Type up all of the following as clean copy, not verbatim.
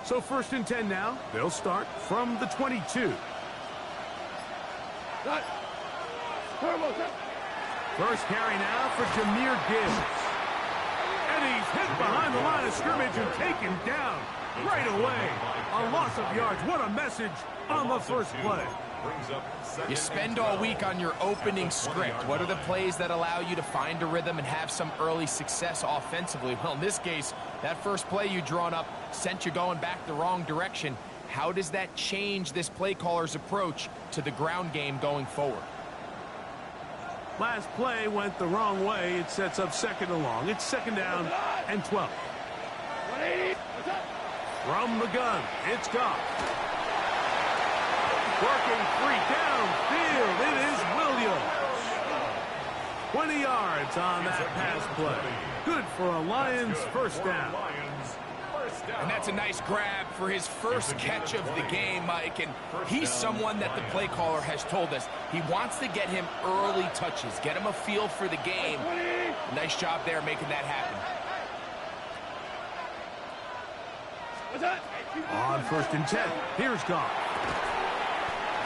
So 1st and 10 now. They'll start from the 22. First carry now for Jahmyr Gibbs. And he's hit behind the line of scrimmage and taken down right away. A loss of yards. What a message on the first play. You spend all week on your opening script. What are the plays that allow you to find a rhythm and have some early success offensively? Well, in this case, that first play you drawn up sent you going back the wrong direction. How does that change this play caller's approach to the ground game going forward? Last play went the wrong way. It sets up 2nd and long. It's 2nd down and 12. From the gun, it's Goff. Working 3 downfield. It is Williams. 20 yards on that pass play. Good for a Lions first down. And that's a nice grab for his first catch of the game, Mike. And he's someone that the play caller has told us he wants to get him early touches, get him a feel for the game. Nice job there making that happen. On 1st and 10, here's Goff.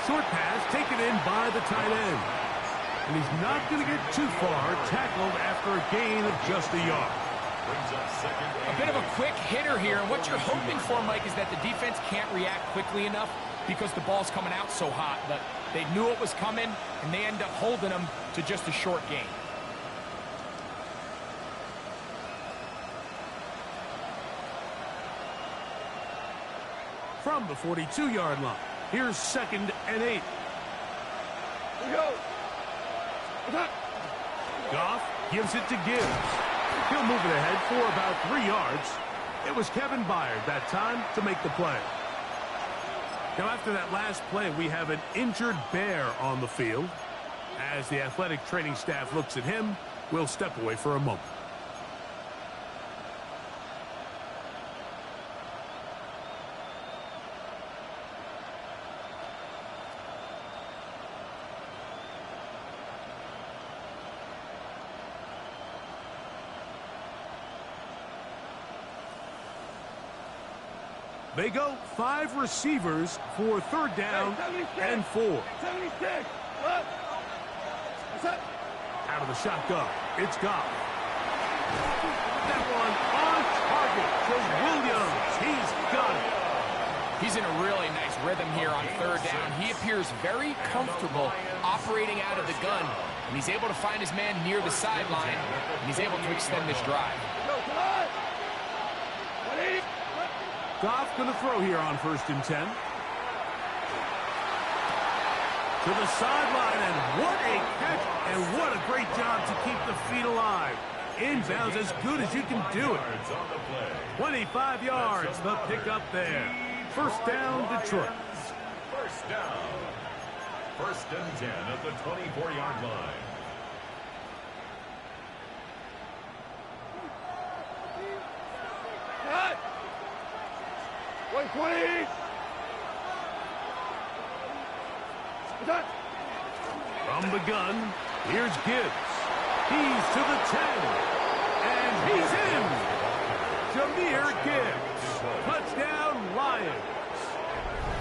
Short pass taken in by the tight end. And he's not going to get too far, tackled after a gain of just a yard. A bit of a quick hitter here, and what you're hoping for, Mike, is that the defense can't react quickly enough because the ball's coming out so hot. But they knew it was coming, and they end up holding them to just a short gain. From the 42-yard line, here's 2nd and 8. Goff gives it to Gibbs. He'll move it ahead for about 3 yards. It was Kevin Byard that time to make the play. Now, after that last play, we have an injured Bear on the field. As the athletic training staff looks at him, we'll step away for a moment. They go 5 receivers for 3rd down and 4. Out of the shotgun, it's Goff. That one on target to Williams. He's got it. He's in a really nice rhythm here on 3rd down. He appears very comfortable operating out of the gun, and he's able to find his man near the sideline, and he's able to extend this drive. Goff going to throw here on 1st and 10. To the sideline, and what a catch, and what a great job to keep the feet alive. Inbounds as good as you can do it. 25 yards, the pickup there. 1st down, Detroit. 1st down. 1st and 10 at the 24-yard line. From the gun, here's Gibbs. He's to the 10. And he's in. Jahmyr Gibbs. Touchdown, Lions.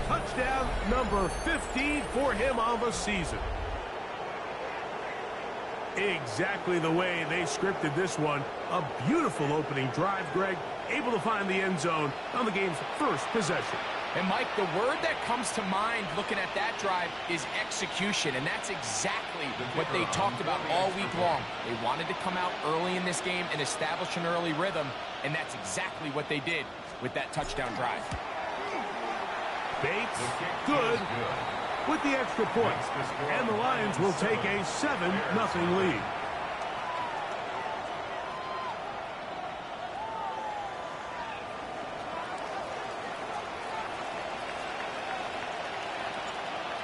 Touchdown number 15 for him on the season. Exactly the way they scripted this one. A beautiful opening drive, Greg. Able to find the end zone on the game's first possession. And, Mike, the word that comes to mind looking at that drive is execution, and that's exactly what they talked about all week long. They wanted to come out early in this game and establish an early rhythm, and that's exactly what they did with that touchdown drive. Bates, good, with the extra point, and the Lions will take a 7-0 lead.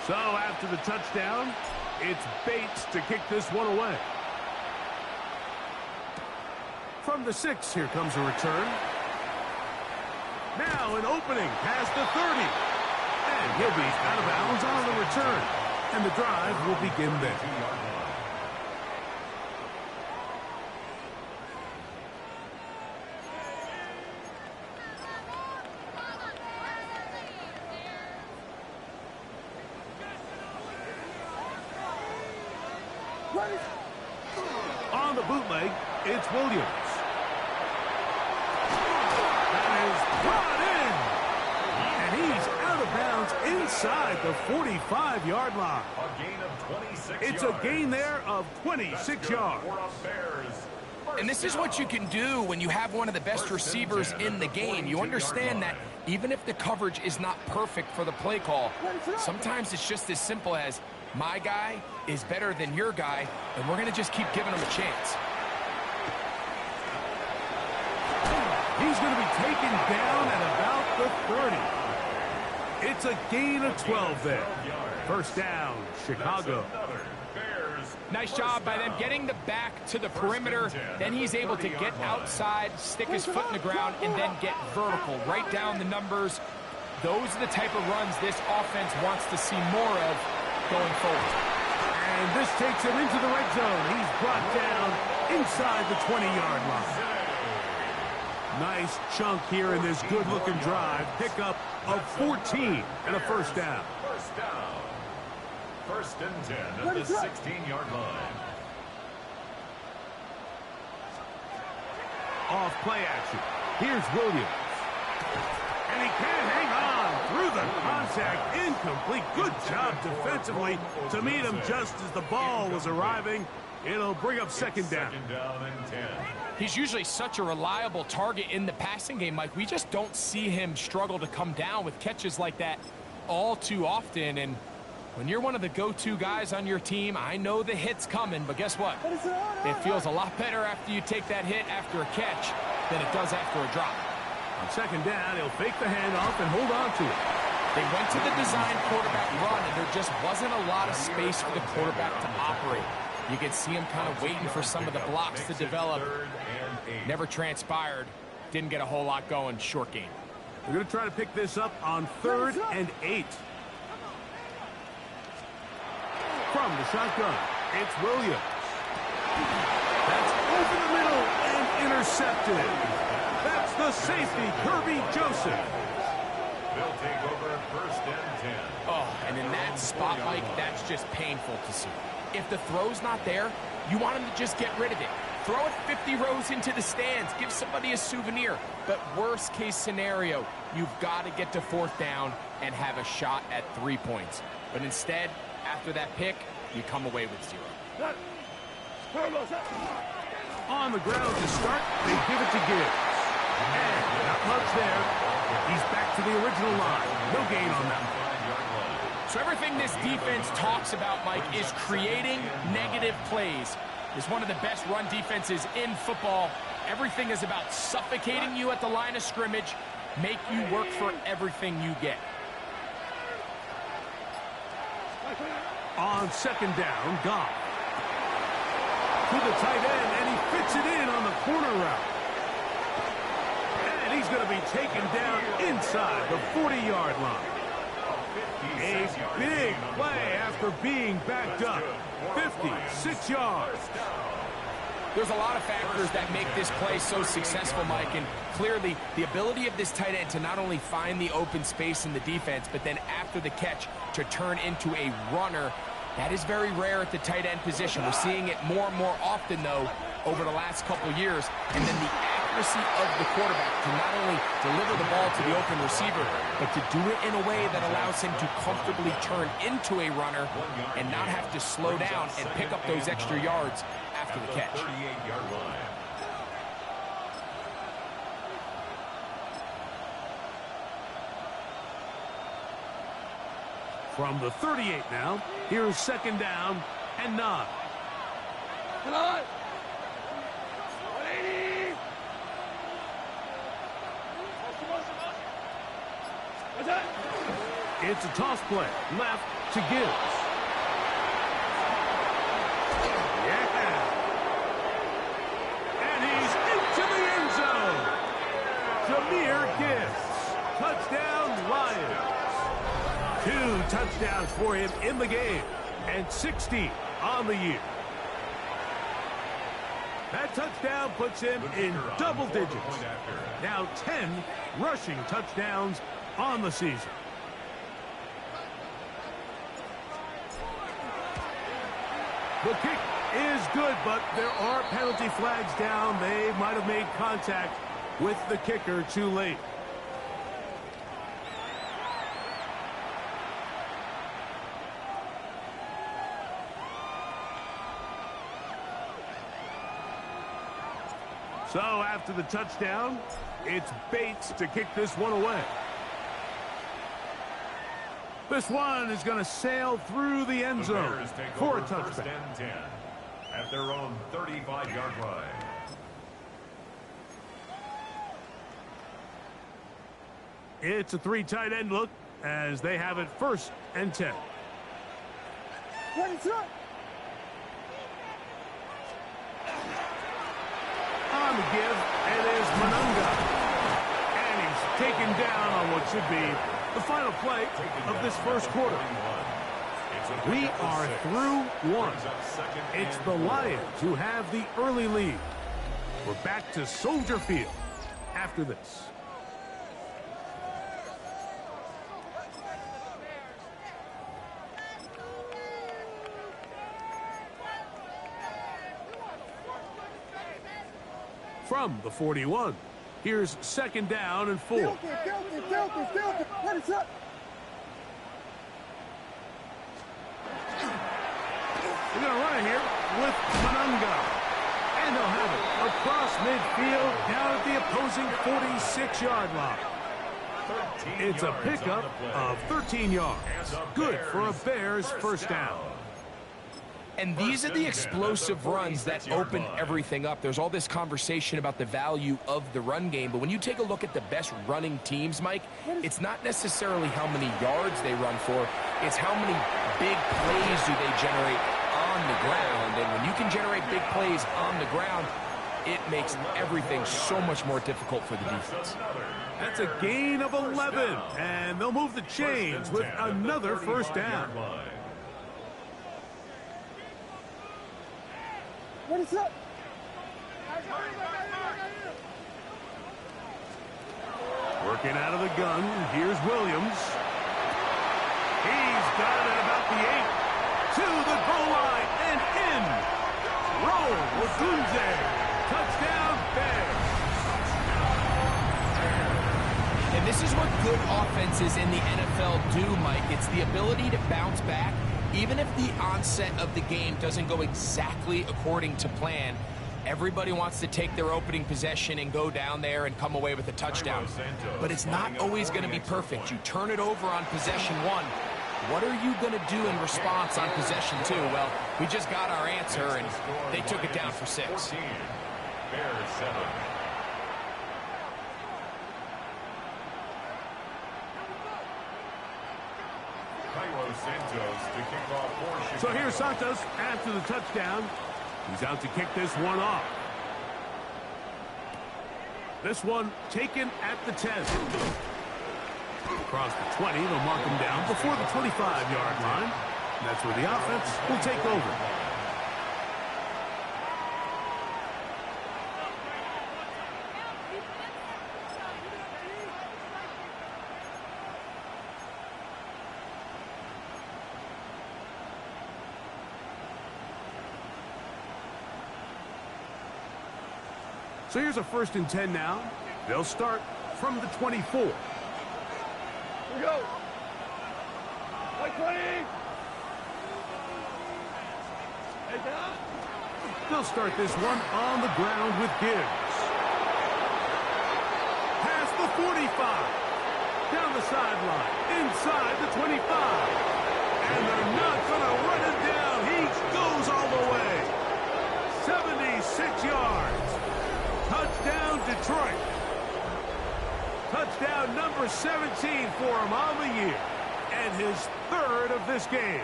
So after the touchdown, it's Bates to kick this one away. From the 6, here comes a return. Now an opening past the 30. And he'll be out of bounds on the return. And the drive will begin there. On the bootleg, it's Williams. That is brought in. And he's out of bounds inside the 45-yard line. A gain of 26 It's yards. a gain there of 26 yards. For a Bears. And this is what you can do when you have one of the best receivers in the game. You understand that even if the coverage is not perfect for the play call, sometimes it's just as simple as my guy is better than your guy, and we're going to just keep giving him a chance. He's going to be taken down at about the 30. It's a gain of 12 there. First down, Chicago. Nice job by them getting the back to the perimeter. Then he's able to get outside, stick his foot in the ground, and then get vertical. Write down the numbers. Those are the type of runs this offense wants to see more of going forward. And this takes him into the red zone. He's brought down inside the 20-yard line. Nice chunk here in this good-looking drive. Pickup of 14 and a first down. First down. First and 10 at the 16-yard line. Off play action. Here's Williams. And he can't hang on through the contact. Incomplete. Good job defensively to meet him just as the ball was arriving. It'll bring up second down. Second down and 10. He's usually such a reliable target in the passing game, Mike. We just don't see him struggle to come down with catches like that all too often. And when you're one of the go-to guys on your team, I know the hit's coming, but guess what? It feels a lot better after you take that hit after a catch than it does after a drop. On second down, he'll fake the handoff and hold on to it. They went to the design quarterback run, and there just wasn't a lot of space for the quarterback to operate. You can see him kind of waiting for some of the blocks to develop. Never transpired. Didn't get a whole lot going. Short game. We're going to try to pick this up on 3rd and 8. From the shotgun, it's Williams. That's over the middle and intercepted. That's the safety, Kirby Joseph. They'll take over first and 10. Oh, and in that spot, Mike, that's just painful to see. If the throw's not there, you want him to just get rid of it. Throw it 50 rows into the stands. Give somebody a souvenir. But worst case scenario, you've got to get to 4th down and have a shot at 3 points. But instead, after that pick, you come away with 0. On the ground to start, they give it to Gibbs. And not much there. He's back to the original line. No gain on that one. So everything this defense talks about, Mike, is creating negative plays. It's one of the best run defenses in football. Everything is about suffocating you at the line of scrimmage, make you work for everything you get. On second down, Goff. To the tight end, and he fits it in on the corner route. And he's going to be taken down inside the 40-yard line. A big play after being backed up. 56 yards. There's a lot of factors that make this play so successful, Mike, and clearly the ability of this tight end to not only find the open space in the defense, but then after the catch to turn into a runner. That is very rare at the tight end position. We're seeing it more and more often, though, over the last couple years. And then the accuracy of the quarterback to not only deliver the ball to the open receiver, but to do it in a way that allows him to comfortably turn into a runner and not have to slow down and pick up those extra yards after the catch. 38-yard line. From the 38 now, here's second down and 9. It's a toss play, left to Gibbs. Yeah. And he's into the end zone. Jahmyr Gibbs. Touchdown, Lions. 2 touchdowns for him in the game, and 60 on the year. That touchdown puts him in double digits. Now 10 rushing touchdowns on the season. The kick is good, but there are penalty flags down. They might have made contact with the kicker too late. So after the touchdown, it's Bates to kick this one away. This one is going to sail through the end zone for a touchdown. First and 10 at their own 35-yard line. It's a three tight end look as they have it first and 10. On the give, it is Manunga. And he's taken down on what should be the final play of this first quarter. We are through one. It's the Lions who have the early lead. We're back to Soldier Field after this. From the 41, here's second down and 4. What is up? We're going to run it here with Manunga. And they'll have it across midfield down at the opposing 46-yard line. It's a pickup of 13 yards. Good for a Bears first down. And these are the explosive runs that open everything up. There's all this conversation about the value of the run game, but when you take a look at the best running teams, Mike, it's not necessarily how many yards they run for, it's how many big plays do they generate on the ground. And when you can generate big plays on the ground, it makes everything so much more difficult for the defense. That's a gain of 11, and they'll move the chains with another first down. What is up? Working out of the gun, here's Williams. He's got it at about the 8. To the goal line and in. Roll Ogunze. Touchdown Bears. And this is what good offenses in the NFL do, Mike. It's the ability to bounce back. Even if the onset of the game doesn't go exactly according to plan, everybody wants to take their opening possession and go down there and come away with a touchdown. But it's not always going to be perfect. You turn it over on possession 1. What are you going to do in response on possession 2? Well, we just got our answer, and they took it down for 6. Bears 7. So here's Santos after the touchdown. He's out to kick this one off. This one taken at the 10. Across the 20, they'll mark him down before the 25-yard line. That's where the offense will take over. So here's a first and 10 now. They'll start from the 24. Here we go. Like 20. Hey, down. They'll start this one on the ground with Gibbs. Past the 45. Down the sideline. Inside the 25. And they're not going to run it down. He goes all the way. 76 yards. Touchdown, Detroit. Touchdown number 17 for him on the year. And his third of this game.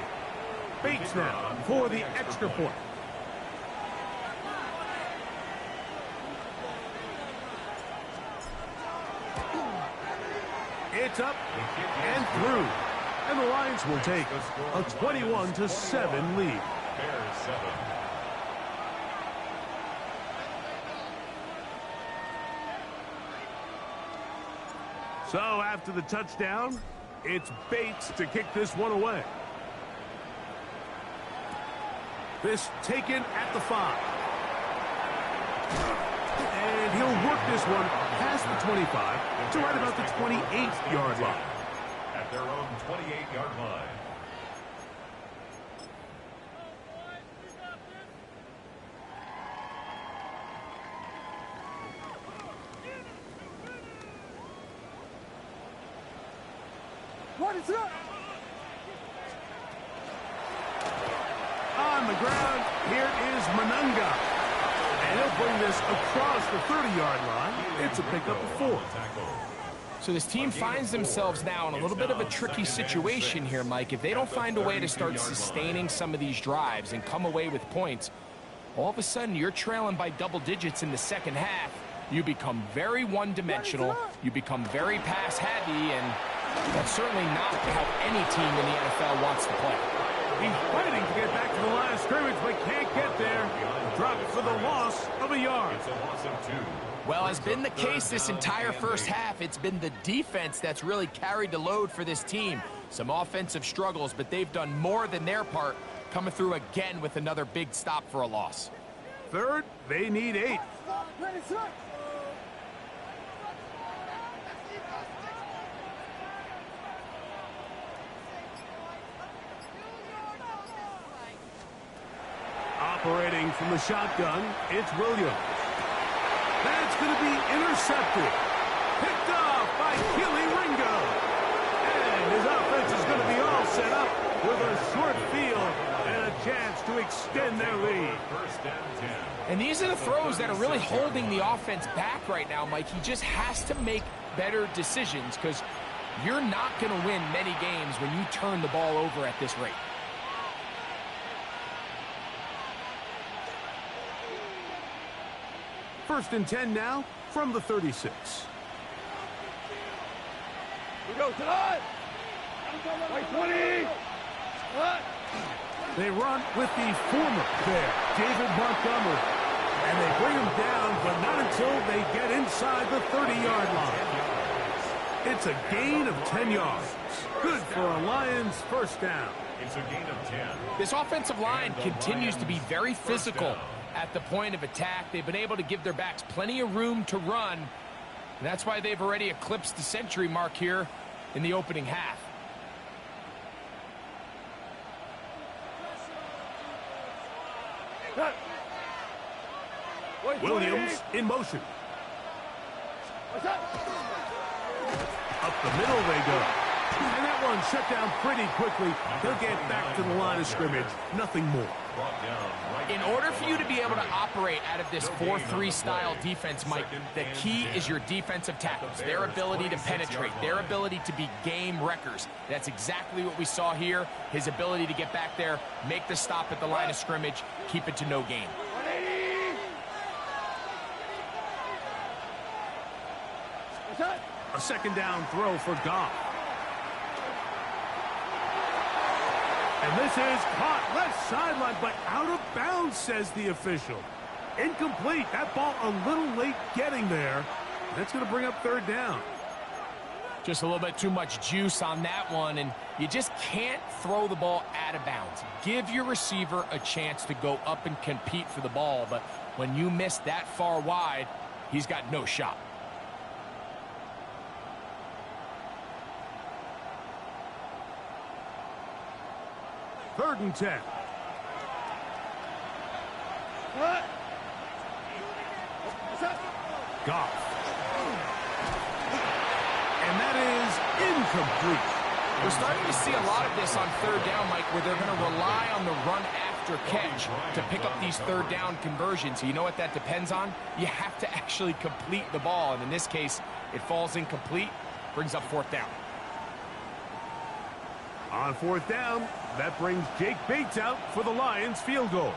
Bates now for the extra point. It's up and through. And the Lions will take a 21-7 lead. Bears 7. So after the touchdown, it's Bates to kick this one away. This taken at the 5. And he'll work this one past the 25 to right about the 28-yard line. At their own 28-yard line. What is up? On the ground, here is Manunga. And he'll bring this across the 30-yard line. It's a pickup of 4. So this team finds themselves now in a little bit of a tricky situation here, Mike. If they don't find a way to start sustaining some of these drives and come away with points, all of a sudden you're trailing by double digits in the second half. You become very one-dimensional. You become very pass-heavy, and that's certainly not how any team in the NFL wants to play. He's fighting to get back to the line of scrimmage, but can't get there. Dropped for the loss of a yard. It's a loss of 2. Well, has been the case this entire first half. It's been the defense that's really carried the load for this team. Some offensive struggles, but they've done more than their part, coming through again with another big stop for a loss. Third, they need 8. Ready, set. Operating from the shotgun, it's Williams. That's going to be intercepted. Picked off by Keely Ringo. And his offense is going to be all set up with a short field and a chance to extend their lead. First and 10. And these are the throws that are really holding the offense back right now, Mike. He just has to make better decisions because you're not going to win many games when you turn the ball over at this rate. First and 10 now from the 36. We go tonight. Like 20. What? They run with the former there, David Montgomery. And they bring him down, but not until they get inside the 30-yard line. It's a gain of 10 yards. Good for a Lions first down. It's a gain of 10. This offensive line continues to be very physical at the point of attack. They've been able to give their backs plenty of room to run. And that's why they've already eclipsed the century mark here in the opening half. Williams in motion. What's up? Up the middle they go. And that one shut down pretty quickly. They'll get back to the line of scrimmage. Nothing more. In order for you to be able to operate out of this 4-3 style defense, Mike, the key is your defensive tackles, their ability to penetrate, their ability to be game wreckers. That's exactly what we saw here. His ability to get back there, make the stop at the line of scrimmage, keep it to no gain. 180. What's up? A second down throw for Goff. And this is caught left sideline, but out of bounds, says the official. Incomplete. That ball a little late getting there. That's going to bring up third down. Just a little bit too much juice on that one, and you just can't throw the ball out of bounds. Give your receiver a chance to go up and compete for the ball, but when you miss that far wide, he's got no shot. Third and 10. What? What's up? Goff. And that is incomplete. We're starting to see a lot of this on third down, Mike, where they're going to rely on the run after catch to pick up these third down conversions. So you know what that depends on? You have to actually complete the ball. And in this case, it falls incomplete, brings up fourth down. On fourth down, that brings Jake Bates out for the Lions field goal.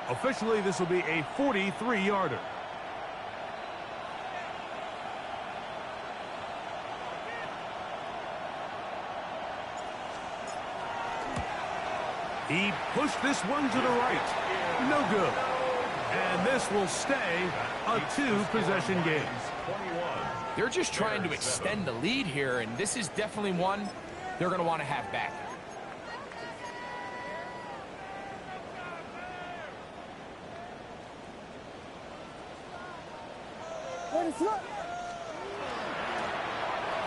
Officially, this will be a 43-yarder. He pushed this one to the right. No good. And this will stay a two-possession game. They're just trying to extend the lead here, and this is definitely one they're going to want to have back.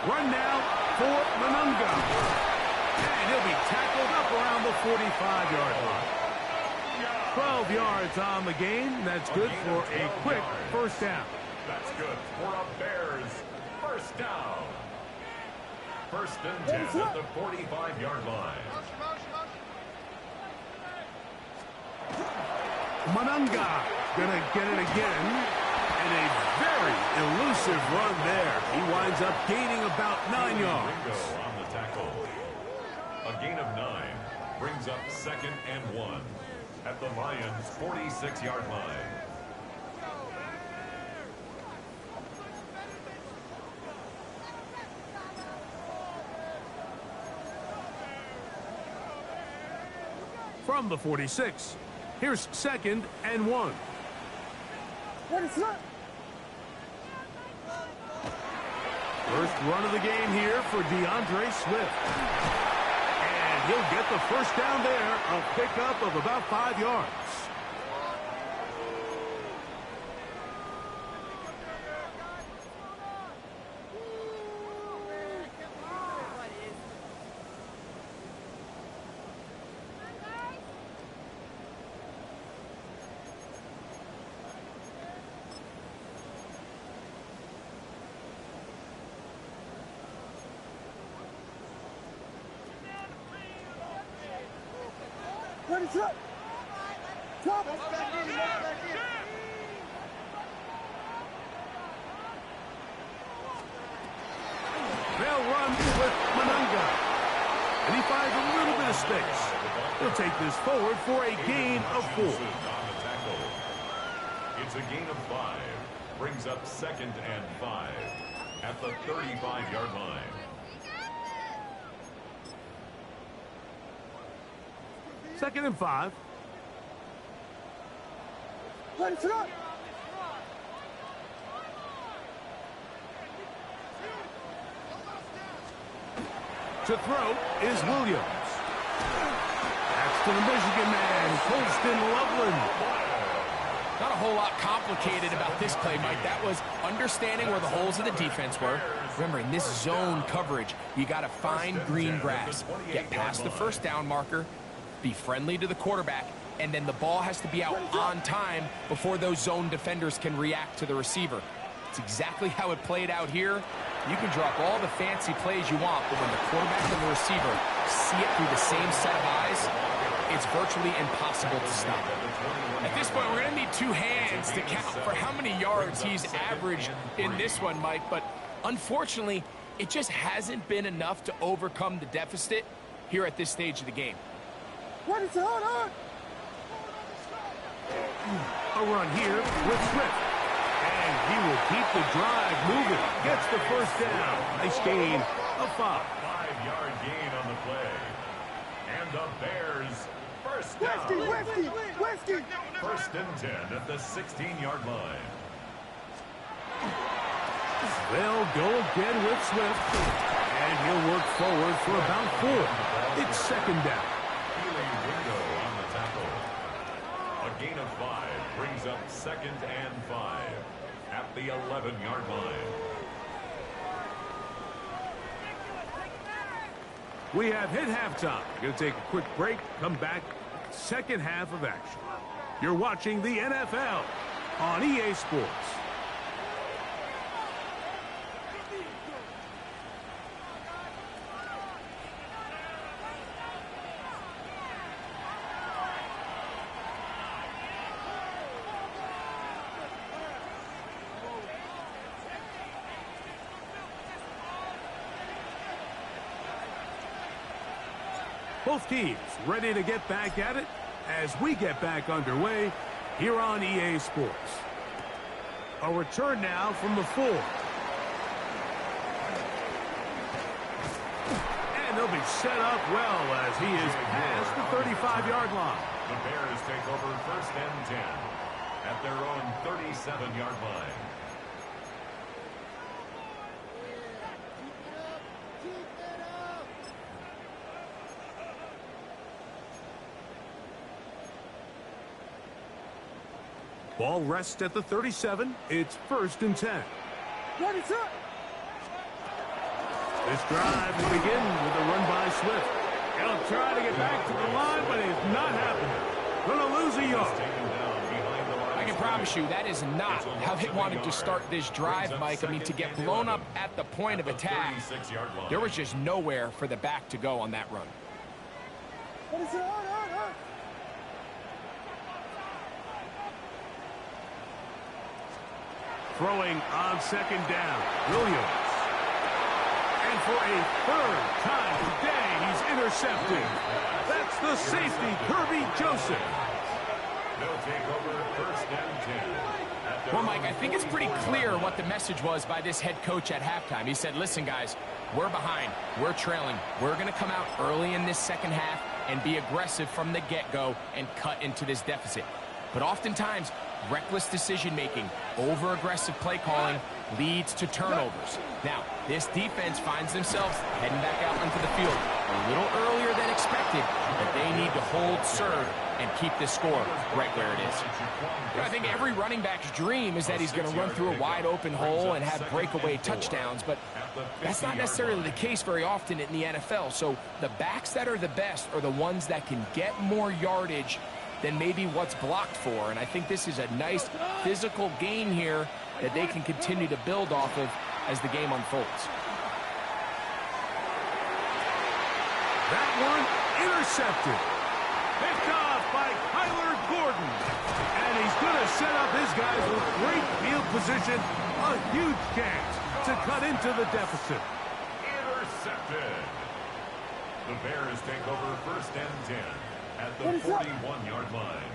Run now for Manunga. And he'll be tackled up around the 45-yard line. 12 yards on the game. That's good for a quick first down. That's good for a Bears first down. First and 10 at the 45-yard line. Manunga gonna get it again. And a very elusive run there. He winds up gaining about 9 yards. Ringo on the tackle. A gain of 9 brings up 2nd and 1 at the Lions' 46-yard line. From the 46, here's 2nd and 1. First run of the game here for DeAndre Swift. And he'll get the first down there, a pickup of about 5 yards. They'll run with Manunga. And he finds a little bit of space. He'll take this forward for a gain of 4. It's a gain of 5. Brings up 2nd and 5 at the 35-yard line. Second and 5. To throw is Williams. That's to the Michigan man, Colston Loveland. Not a whole lot complicated about this play, Mike. That was understanding where the holes of the defense were. Remember, in this zone coverage, you got to find green grass. Get past the first down marker, be friendly to the quarterback, and then the ball has to be out on time before those zone defenders can react to the receiver. It's exactly how it played out here. You can drop all the fancy plays you want, but when the quarterback and the receiver see it through the same set of eyes, it's virtually impossible to stop. At this point, we're going to need 2 hands to count for how many yards he's averaged in this one, Mike. But unfortunately, it just hasn't been enough to overcome the deficit here at this stage of the game. A run here with Swift. And he will keep the drive moving. Gets the first down. Nice gain of 5. 5-yard gain on the play. And the Bears first down. First and 10 at the 16-yard line. They'll go again with Swift. And he'll work forward for about 4. It's 2nd down. Ringo on the tackle. A gain of 5 brings up 2nd and 5 at the 11-yard line. We have hit halftime. Going to take a quick break, come back, second half of action. You're watching the NFL on EA Sports. Both teams ready to get back at it as we get back underway here on EA Sports. A return now from the 4. And they'll be set up well as he is past the 35-yard line. The Bears take over first and 10 at their own 37-yard line. Ball rests at the 37. It's first and 10. This drive will begin with a run by Swift. He'll try to get back to the line, but it's not happening. Gonna lose a yard. I can promise you that is not how they wanted to start this drive, Mike. I mean, to get blown up at the point of attack, there was just nowhere for the back to go on that run. Throwing on second down, Williams. And for a third time today, he's intercepted. That's the safety, Kirby Joseph. They'll take over first and 10. Well, Mike, I think it's pretty clear what the message was by this head coach at halftime. He said, listen, guys, we're behind. We're trailing. We're going to come out early in this second half and be aggressive from the get-go and cut into this deficit. But oftentimes, reckless decision-making, over-aggressive play calling leads to turnovers. Now, this defense finds themselves heading back out onto the field a little earlier than expected, but they need to hold serve and keep this score right where it is. You know, I think every running back's dream is that he's going to run through a wide-open hole and have breakaway touchdowns, but that's not necessarily the case very often in the NFL. So the backs that are the best are the ones that can get more yardage than maybe what's blocked for. And I think this is a nice physical gain here that they can continue to build off of as the game unfolds. That one intercepted. Picked off by Kyler Gordon. And he's going to set up his guys with great field position. A huge chance to cut into the deficit. Intercepted. The Bears take over first and 10 at the 41-yard line.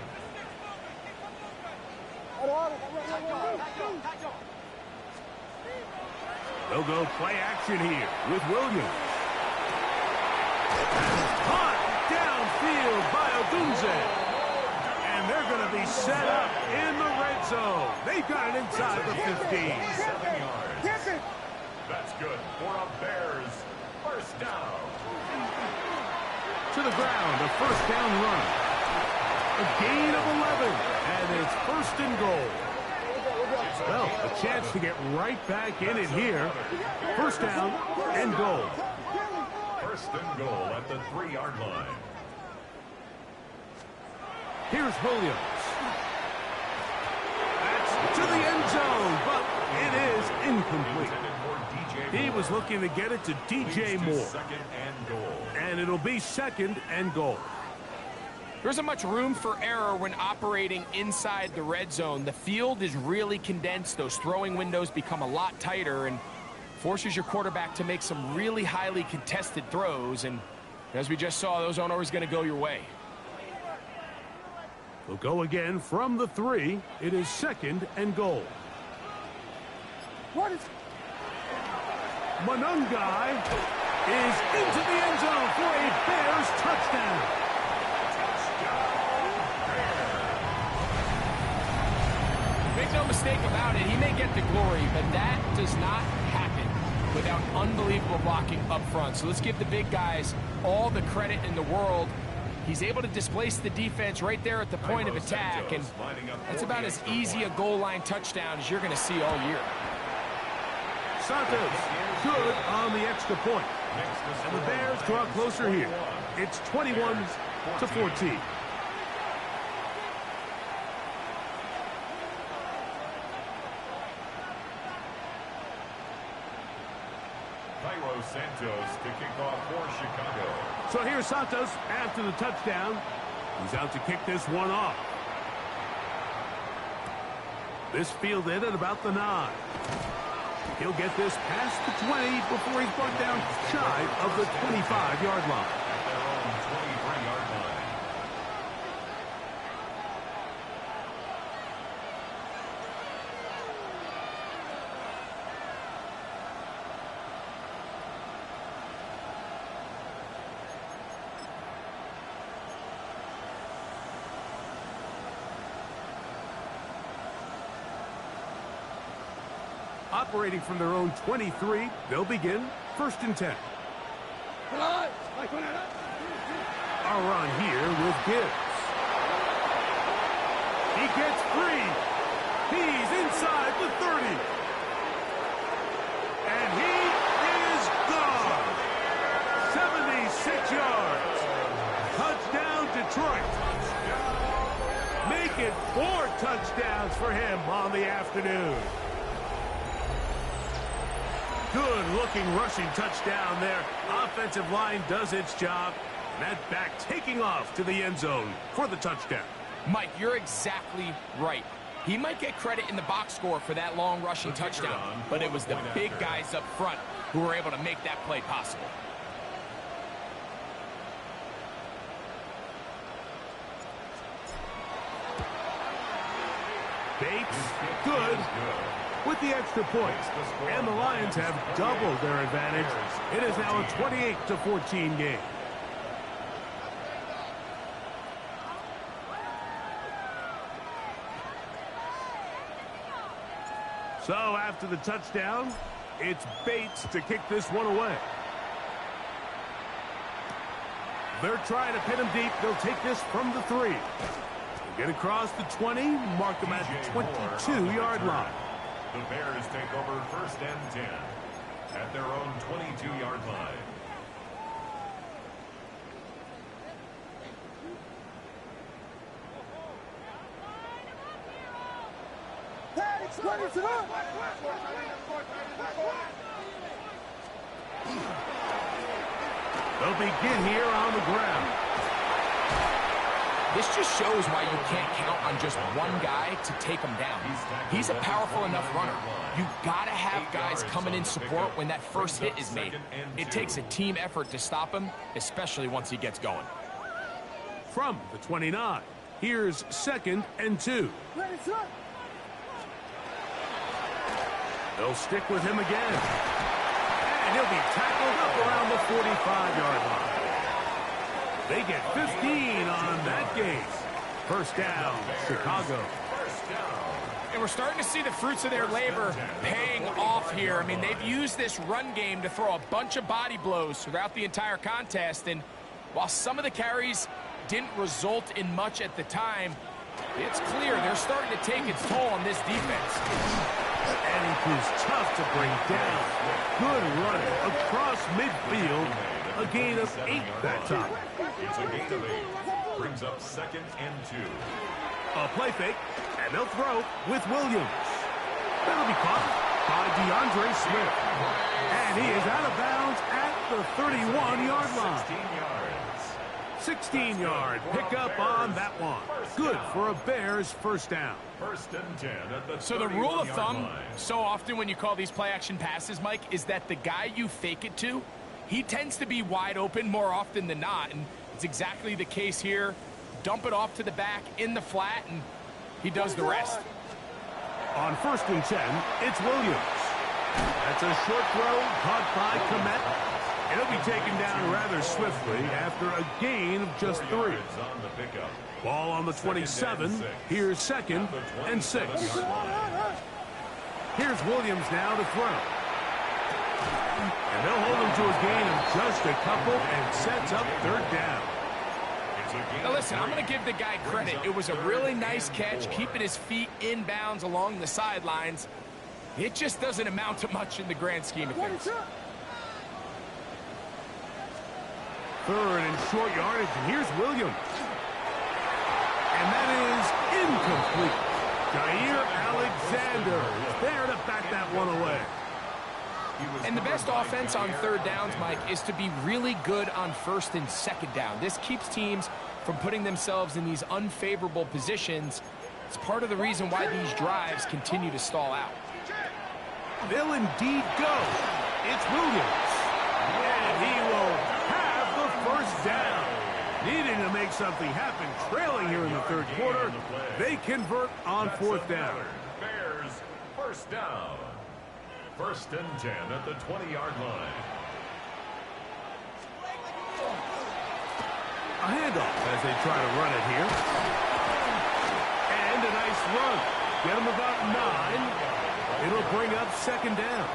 They'll go play action here with Williams. Caught downfield by Odunze. And they're going to be set up in the red zone. They've got it inside the 15. 7 yards. That's good for a Bears first down. To the ground, a first down run. A gain of 11, and it's first and goal. Well, a chance to get right back in it here. First down and goal. First and goal at the 3-yard line. Here's Williams. That's to the end zone, but it is incomplete. He was looking to get it to DJ Moore. Second and goal. And it'll be second and goal. There isn't much room for error when operating inside the red zone. The field is really condensed. Those throwing windows become a lot tighter and forces your quarterback to make some really highly contested throws. And as we just saw, those aren't always going to go your way. We'll go again from the 3. It is second and goal. Monungai is into the end zone for a Bears touchdown. Make no mistake about it, he may get the glory, but that does not happen without unbelievable blocking up front. So let's give the big guys all the credit in the world. He's able to displace the defense right there at the point of attack, and that's about as easy a goal line touchdown as you're going to see all year. Santos good on the extra point. And the Bears draw closer here. It's 21-14. Santos to kick off for Chicago. So here's Santos after the touchdown. He's out to kick this one off. This fielded at about the 9. He'll get this past the 20 before he's brought down shy of the 25-yard line. At their own 23-yard line. Operating from their own 23, they'll begin first and 10. A run here with Gibbs. He gets free. He's inside the 30. for him on the afternoon. Good-looking rushing touchdown there. Offensive line does its job. That back taking off to the end zone for the touchdown. Mike, you're exactly right. He might get credit in the box score for that long rushing touchdown, but it was the big guys up front who were able to make that play possible. Bates, good, with the extra points. And the Lions have doubled their advantage. It is now a 28-14 game. So after the touchdown, it's Bates to kick this one away. They're trying to pin him deep. They'll take this from the 3. Get across the 20, mark them at the 22-yard line. The Bears take over 1st and 10 at their own 22-yard line. They'll begin here on the ground. This just shows why you can't count on just one guy to take him down. He's a powerful enough runner. You gotta have guys coming in support when that first hit is made. It takes a team effort to stop him, especially once he gets going. From the 29, here's 2nd and 2. They'll stick with him again. And he'll be tackled up around the 45-yard line. They get 15 on that game. 1st down, Chicago. And we're starting to see the fruits of their labor paying off here. I mean, they've used this run game to throw a bunch of body blows throughout the entire contest. And while some of the carries didn't result in much at the time, it's clear they're starting to take its toll on this defense. And he proves tough to bring down. Good running across midfield. A gain of 8 that time. It's a gain of 8. Brings up 2nd and 2. A play fake, and they'll throw with Williams. That'll be caught by DeAndre Swift. And he is out of bounds at the 31-yard line. 16-yard pickup on that one. Good for a Bears 1st down. 1st and 10 at the So the rule of thumb, so often when you call these play-action passes, Mike, is that the guy you fake it to, he tends to be wide open more often than not, and it's exactly the case here. Dump it off to the back in the flat, and he does the rest. On 1st and 10, it's Williams. That's a short throw caught by Komet. It'll be taken down rather swiftly after a gain of just 3. Ball on the 27. Here's 2nd and 6. Here's Williams now to throw. And they'll hold him to a gain of just a couple and sets up 3rd down. Now listen, I'm going to give the guy credit. It was a really nice catch, keeping his feet inbounds along the sidelines. It just doesn't amount to much in the grand scheme of things. 3rd and short yardage, and here's Williams. And that is incomplete. Jair Alexander is there to back that one away. And the best offense on 3rd downs, Mike, is to be really good on 1st and 2nd down. This keeps teams from putting themselves in these unfavorable positions. It's part of the reason why these drives continue to stall out. They'll indeed go. It's Williams. And he will have the 1st down. Needing to make something happen, trailing here in the 3rd quarter. They convert on 4th down. Bears 1st down. 1st and 10 at the 20-yard line. A handoff as they try to run it here. And a nice run. Get him about 9. It'll bring up 2nd down.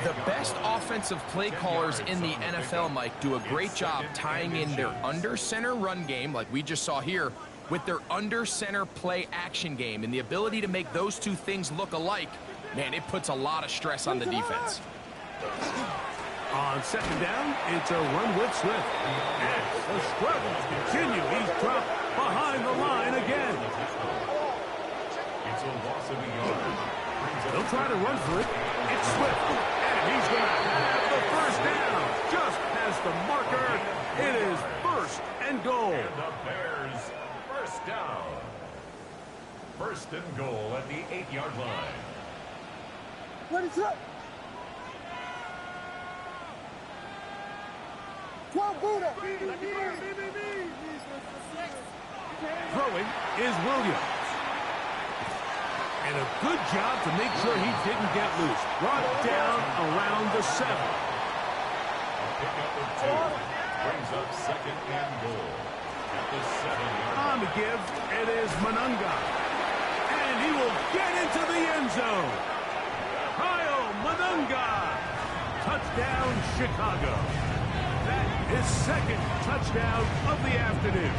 The best offensive play callers in the NFL, Mike, do a great job tying in their under-center run game, like we just saw here, with their under-center play action game. And the ability to make those two things look alike, man, it puts a lot of stress on the defense. On 2nd down, it's a run with Swift. And the struggles continue. He's dropped behind the line again. It's a loss of a yard. They'll try to run for it. It's Swift. And he's going to have the first down. Just past the marker. It is first and goal. And the Bears first down. First and goal at the 8-yard line. What is up? Throwing is Williams. And a good job to make sure he didn't get loose. Brought down around the 7. A pickup of 2. Brings up second and goal. At the 7-yard line. On the give, it is Manunga. And he will get into the end zone. Kyle Manunga. Touchdown, Chicago. That is second touchdown of the afternoon.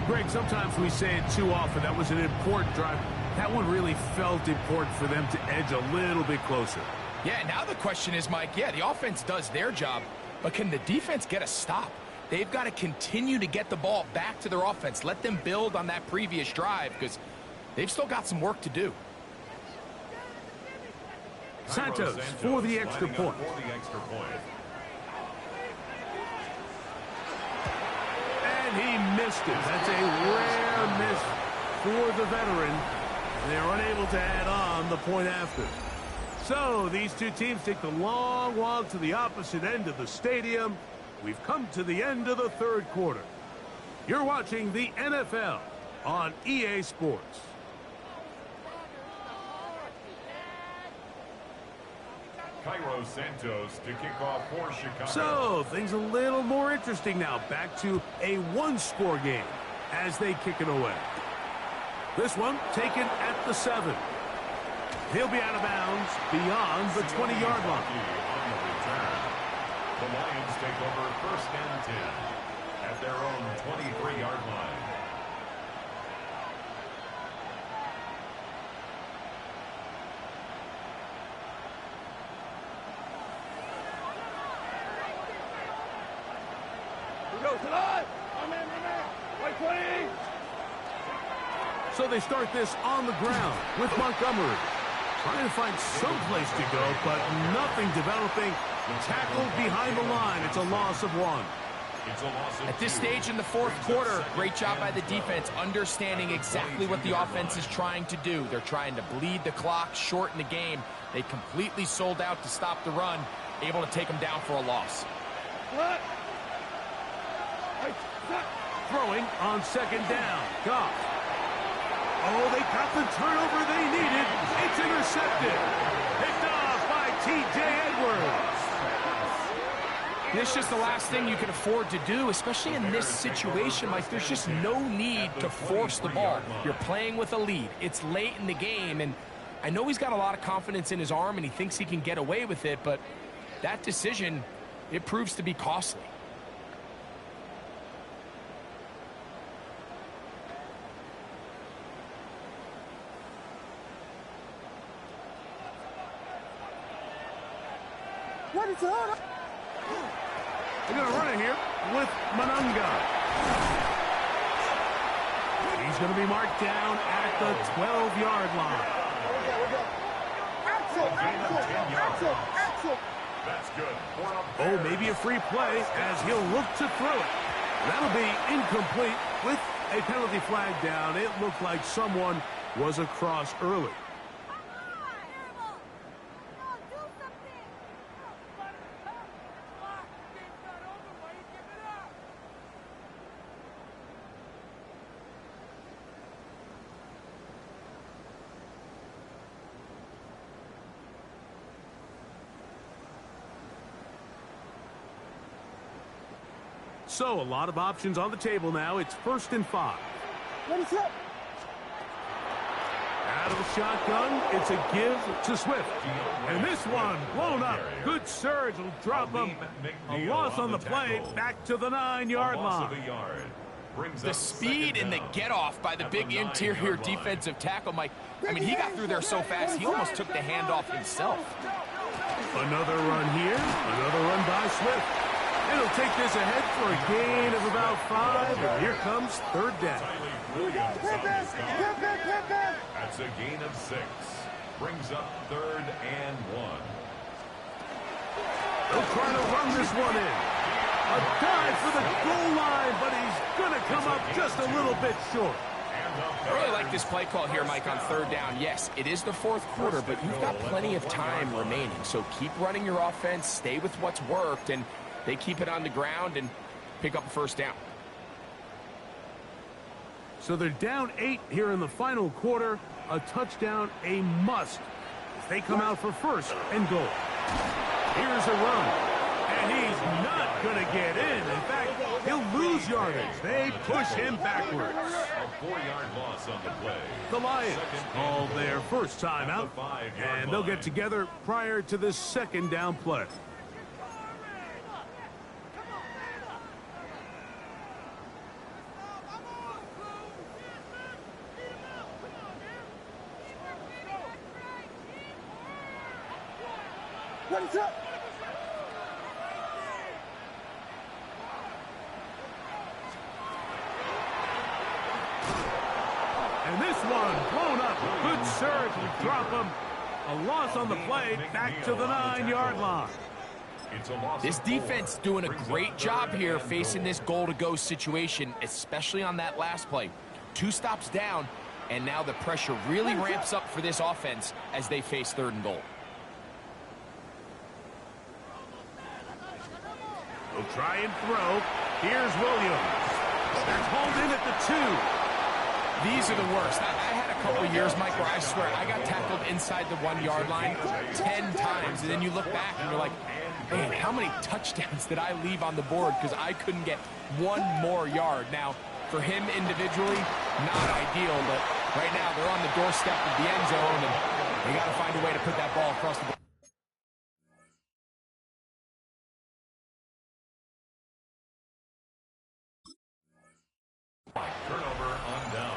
Greg, sometimes we say it too often. That was an important drive. That one really felt important for them to edge a little bit closer. Yeah, now the question is, Mike, yeah, the offense does their job, but can the defense get a stop? They've got to continue to get the ball back to their offense. Let them build on that previous drive because they've still got some work to do. Santos for the extra point. And he missed it. That's a rare miss for the veteran. They're unable to add on the point after. So these two teams take the long walk to the opposite end of the stadium. We've come to the end of the third quarter. You're watching the NFL on EA Sports. Cairo Santos to kick off for Chicago. So things a little more interesting now. Back to a one-score game as they kick it away. This one taken at the 7. He'll be out of bounds beyond the 20-yard line. On the return. The Lions take over first and 10 at their own 23-yard line. So they start this on the ground with Montgomery. Trying to find some place to go, but nothing developing. Tackled behind the line. It's a loss of 1. It's a loss of At this 2. stage in the fourth quarter, great job by the defense, understanding exactly what the offense is trying to do. They're trying to bleed the clock, shorten the game. They completely sold out to stop the run, able to take them down for a loss. Throwing on second down. Goff. Oh, they got the turnover they needed. It's intercepted. Picked off by T.J. Edwards. This is just the last thing you can afford to do, especially in this situation. Like, there's just no need to force the ball. You're playing with a lead. It's late in the game, and I know he's got a lot of confidence in his arm, and he thinks he can get away with it, but that decision, it proves to be costly. What is up? They're going to run it here with Manunga. He's going to be marked down at the 12-yard line. Axel. That's good. Oh, maybe a free play as he'll look to throw it. That'll be incomplete with a penalty flag down. It looked like someone was across early. So a lot of options on the table now. It's 1st and 5. What is up? Out of the shotgun, it's a give to Swift. And this one blown up. Good surge will drop him. A loss on the play back to the 9-yard line. The speed and the get-off by the big interior defensive tackle, Mike. I mean, he got through there so fast, he almost took the handoff himself. Another run here. Another run by Swift. It'll take this ahead for a gain of about 5, and here comes third down. That's a gain of 6. Brings up 3rd and 1. They'll try to run this one in. A dive for the goal line, but he's going to come up just a little bit short. I really like this play call here, Mike, on third down. Yes, it is the 4th quarter, but you've got plenty of time remaining. So keep running your offense, stay with what's worked, and they keep it on the ground and pick up a first down. So they're down 8 here in the final quarter. A touchdown, a must, as they come out for first and goal. Here's a run, and he's not going to get in. In fact, he'll lose yardage. They push him backwards. A 4-yard loss on the play. The Lions call their first time out, and they'll get together prior to this second down play. What is up? And this one blown up. Good surge to drop him. A loss on the play, back to the 9-yard line. This defense doing a great job here facing this goal-to-go situation, especially on that last play. 2 stops down, and now the pressure really ramps up for this offense as they face 3rd and goal. He'll try and throw. Here's Williams. That's hauled in at the 2. These are the worst. I had a couple of years, Mike, where I swear I got tackled inside the 1-yard line 10 times, and then you look back and you're like, man, how many touchdowns did I leave on the board because I couldn't get 1 more yard? Now, for him individually, not ideal, but right now they're on the doorstep of the end zone, and they got to find a way to put that ball across the board. Turnover on downs.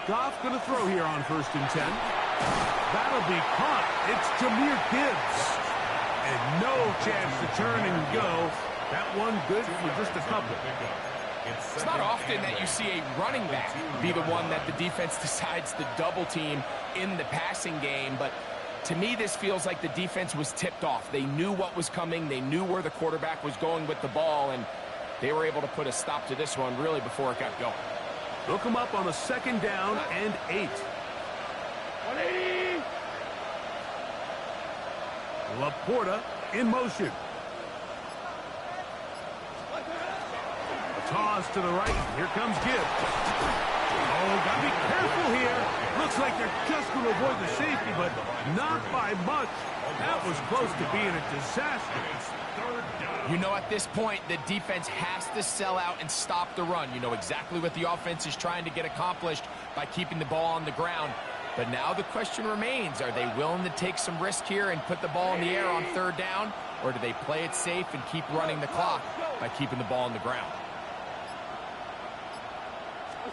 Goff going to throw here on 1st and 10. That'll be caught. It's Jahmyr Gibbs. And no chance to turn and go. That one good for just a couple. It's not often that you see a running back be the one that the defense decides to double team in the passing game, but to me this feels like the defense was tipped off. They knew what was coming, they knew where the quarterback was going with the ball, and they were able to put a stop to this one really before it got going. Look him up on a 2nd down and 8. 180. Laporta in motion. A toss to the right. Here comes Gibbs. Oh, gotta be careful here. Looks like they're just going to avoid the safety, but not by much. That was close to being a disaster. You know, at this point, the defense has to sell out and stop the run. You know exactly what the offense is trying to get accomplished by keeping the ball on the ground. But now the question remains, are they willing to take some risk here and put the ball in the air on 3rd down? Or do they play it safe and keep running the clock by keeping the ball on the ground?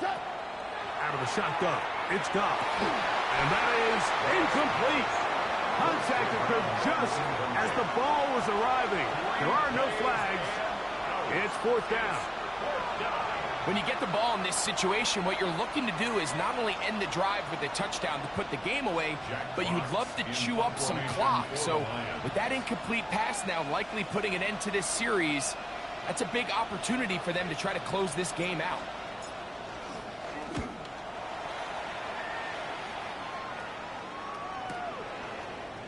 Out of the shotgun, it's Goff. And that is incomplete. Contact occurred just as the ball was arriving. There are no flags. It's 4th down. When you get the ball in this situation, what you're looking to do is not only end the drive with a touchdown to put the game away, but you'd love to chew up some clock. So with that incomplete pass now likely putting an end to this series, that's a big opportunity for them to try to close this game out.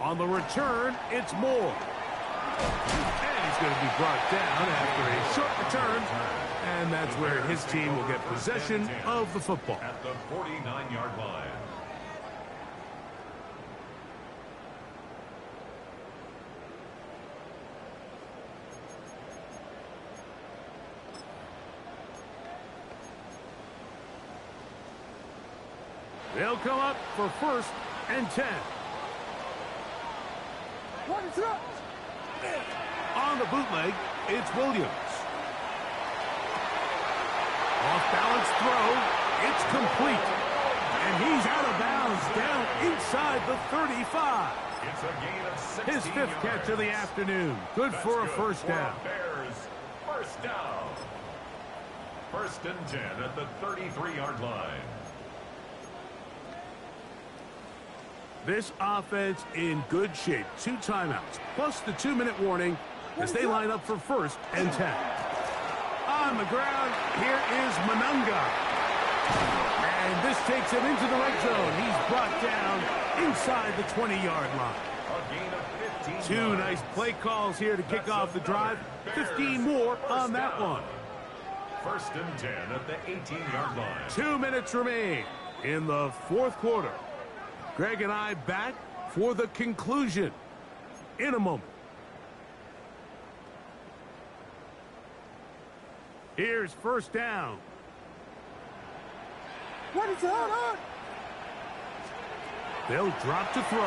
On the return, it's Moore. And he's going to be brought down after a short return And that's where his team will get possession of the football. At the 49-yard line. They'll come up for 1st and 10. What is up? On the bootleg, it's Williams. Off-balance throw. It's complete. And he's out of bounds down inside the 35. It's a gain of 16 His 5th catch of the afternoon. Good for a first down. Bears, first down. 1st and 10 at the 33-yard line. This offense in good shape. 2 timeouts, plus the 2-minute warning as they line up for 1st and 10. On the ground, here is Manunga. And this takes him into the red zone. He's brought down inside the 20-yard line. A gain of 15 2 yards. nice play calls here to kick off the drive. 15 more on that one. 1st and 10 at the 18-yard line. 2 minutes remain in the 4th quarter. Greg and I back for the conclusion in a moment. Here's 1st down. What is on? They'll drop to throw.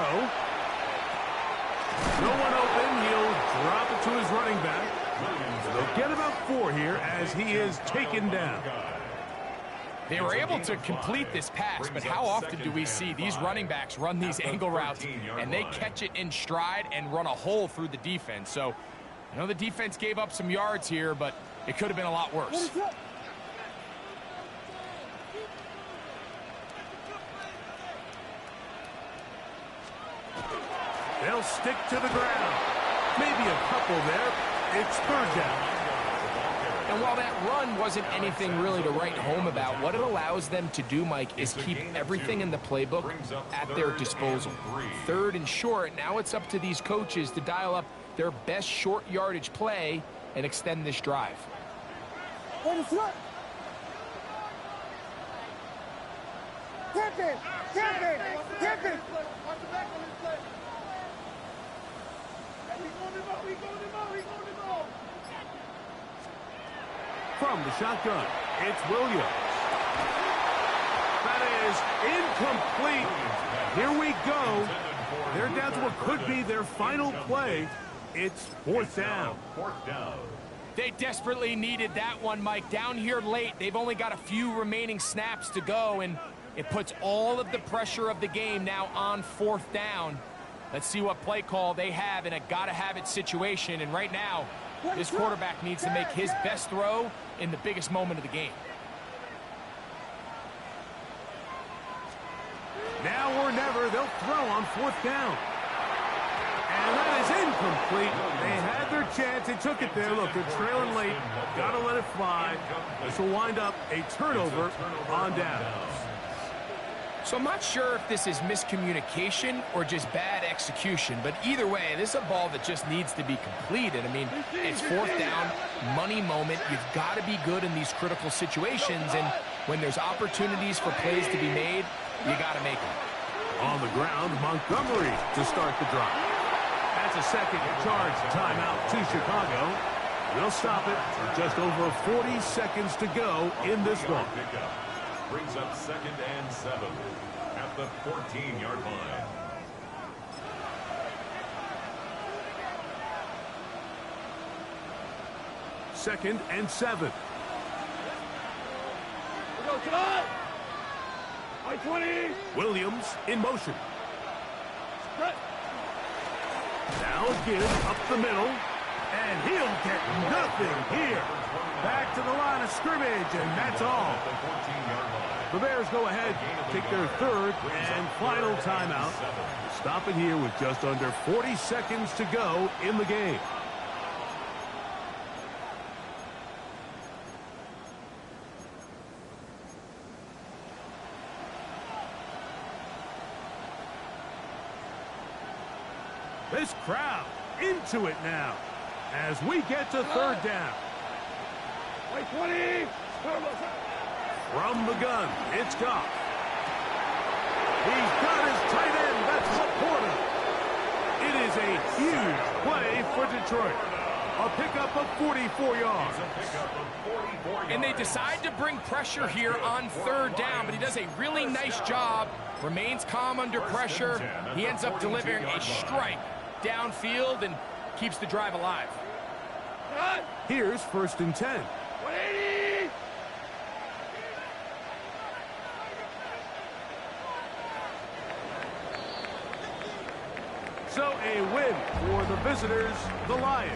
No one open. He'll drop it to his running back. They'll get about 4 here as he is taken down. They were able to complete this pass, but how often do we see these running backs run these angle routes and they catch it in stride and run a hole through the defense? So, I know the defense gave up some yards here, but it could have been a lot What worse. is up? They'll stick to the ground. Maybe a couple there. It's 3rd down. And while that run wasn't anything really to write home about, what it allows them to do, Mike, is keep everything in the playbook at their disposal. 3rd and short, now it's up to these coaches to dial up their best short yardage play and extend this drive. What is up? Tap it! Tap it! Tap it! From the shotgun, it's Williams. That is incomplete. Here we go. They're down to what could be their final play. It's 4th down. 4th down. They desperately needed that one, Mike. Down here late, they've only got a few remaining snaps to go, and it puts all of the pressure of the game now on 4th down. Let's see what play call they have in a gotta-have-it situation, and right now, this quarterback needs to make his best throw in the biggest moment of the game. Now or never, they'll throw on 4th down. And that is incomplete. They had their chance. They took it there. Look, they're trailing late. Got to let it fly. This will wind up a turnover on downs. So I'm not sure if this is miscommunication or just bad execution, but either way, this is a ball that just needs to be completed. I mean, it's 4th down, money moment. You've got to be good in these critical situations, and when there's opportunities for plays to be made, you got to make them. On the ground, Montgomery to start the drive. That's a second charge timeout to Chicago. They'll stop it with just over 40 seconds to go in this one. Brings up 2nd and 7 at the 14-yard line. Second and 7. Go, Todd! I-20! Williams in motion. Now again, up the middle. And he'll get nothing here. Back to the line of scrimmage, and that's all. The Bears go ahead, take their 3rd and final timeout. Stop it here with just under 40 seconds to go in the game. This crowd into it now as we get to 3rd down. From the gun, it's Goff. He's got his tight end. That's Laporta. It is a huge play for Detroit. A pickup of 44 yards. And they decide to bring pressure here on third down, but he does a really nice job. Remains calm under pressure. He ends up delivering a strike downfield and keeps the drive alive. Here's 1st and 10. So a win for the visitors, the Lions.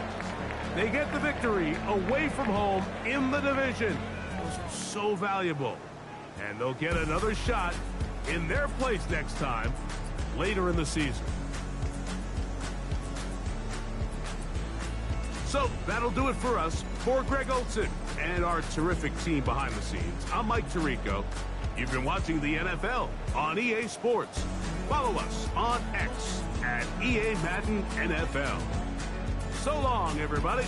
They get the victory away from home in the division. It was so valuable. And they'll get another shot in their place next time later in the season. So that'll do it for us. For Greg Olson and our terrific team behind the scenes, I'm Mike Tirico. You've been watching the NFL on EA Sports. Follow us on X at EA Madden NFL. So long, everybody.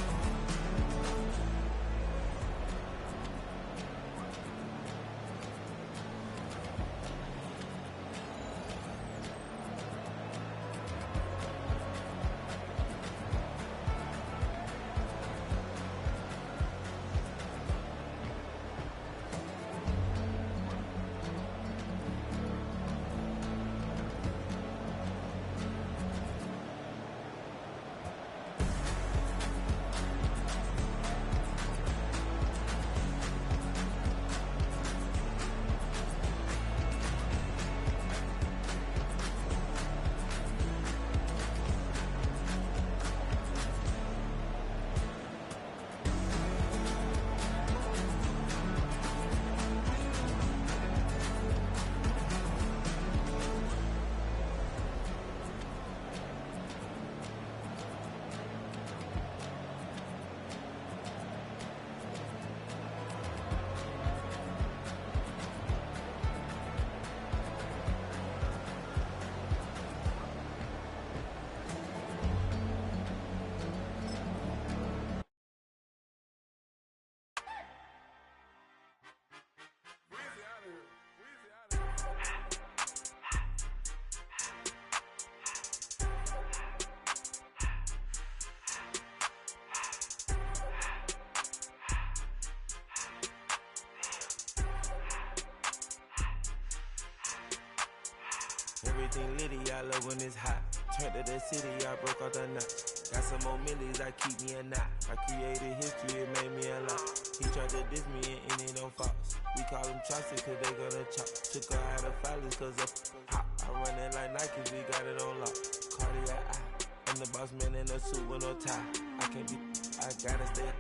Everything litty, I love when it's hot. Turned to the city, I broke out the knot. Got some more millies, I keep me a knot. I created history, it made me a lot. He tried to diss me and it don't false. We call them chopsticks cause they gonna chop. Took her out of filers cause of hot. I run it like Nike, we got it on lock. Cardiac eye. I'm the boss man in a suit with no tie. I can't be, I gotta stay.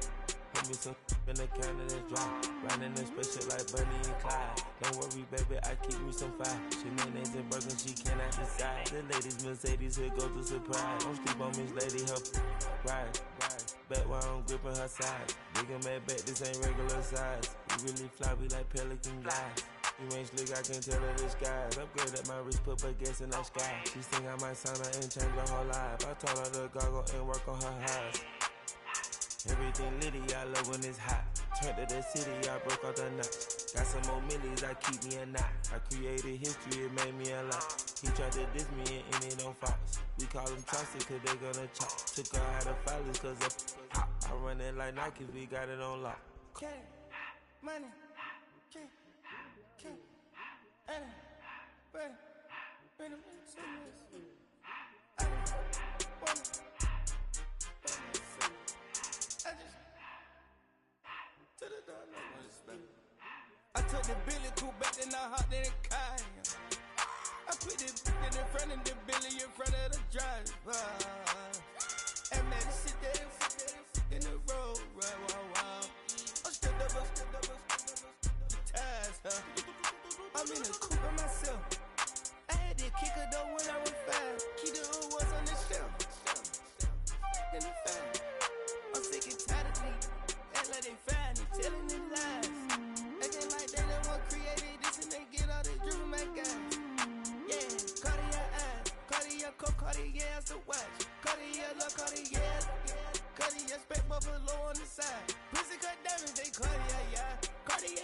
Put me some in the counter that's dry. Riding the special like Bunny and Clyde. Don't worry, baby, I keep me some fire. Shenanigans and burgers, she cannot decide. The ladies Mercedes, here goes the surprise. Don't sleep on Miss Lady, her ride. Back while I'm gripping her side. Big and mad back, this ain't regular size. We really fly, we like pelican guys. You ain't slick, I can tell her the skies. Upgrade at my wrist, put baguettes in the sky. She think I might sign her and change her whole life. I told her to goggle and work on her highs. Everything litty, I love when it's hot. Turned to the city, I broke out the knot. Got some more millies, I keep me a knot. I created history, it made me a lot. He tried to diss me and it don't false. We call them chopsticks cause they gonna chop. Took her out of filers cause of hot. I run it like Nike, we got it on lock. Okay, money, okay, I took the Billy cool back, then I hopped in the car. I put the in front of the Billy in front of the driver. And man, sit there in the road, right, wow. I stepped up, the tires, huh? I'm in the coupe by myself. I had to kick her though when I was 5. Keep the old ones on the shelf. In the fan. I'm sick and tired of these. Act like they find it, telling them lies. Acting like they the one created this and they get all this driven my guys. Yeah, Cartier eyes, Cartier coat, Cartier the watch, Cartier look, Cartier. bloody, expect buffalo on the side. Pussy cut diamonds, they Cartier, yeah. Cartier